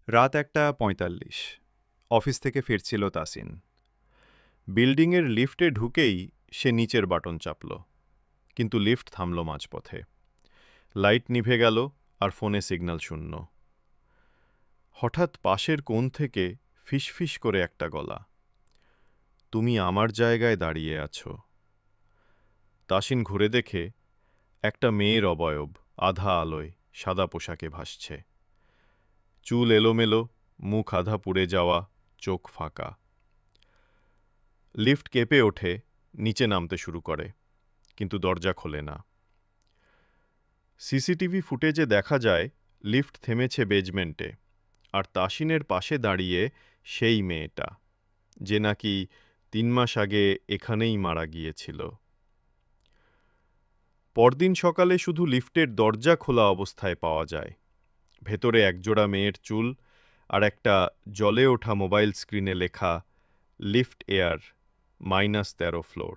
রাত ১:৪৫। অফিস থেকে ফিরছিল তাসিন। বিল্ডিংয়ের লিফটে ঢুকেই সে নিচের বাটন চাপল, কিন্তু লিফট থামল মাঝপথে। লাইট নিভে গেল আর ফোনে সিগন্যাল শূন্য। হঠাৎ পাশের কোণ থেকে ফিসফিস করে একটা গলা, তুমি আমার জায়গায় দাঁড়িয়ে আছো। তাসিন ঘুরে দেখে একটা মেয়ের অবয়ব আধা আলোয় সাদা পোশাকে ভাসছে। চুল এলোমেলো, মুখ আধা পুড়ে যাওয়া, চোখ ফাঁকা। লিফট কেঁপে ওঠে, নিচে নামতে শুরু করে, কিন্তু দরজা খোলে না। সিসিটিভি ফুটেজে দেখা যায় লিফট থেমেছে বেজমেন্টে, আর তাসিনের পাশে দাঁড়িয়ে সেই মেয়েটা, যে নাকি ৩ মাস আগে এখানেই মারা গিয়েছিল। পরদিন সকালে শুধু লিফটের দরজা খোলা অবস্থায় পাওয়া যায়। ভেতরে একজোড়া মেয়ের চুল আর একটা জ্বলে ওঠা মোবাইল স্ক্রিনে লেখা লিফট এয়ার -13 ফ্লোর।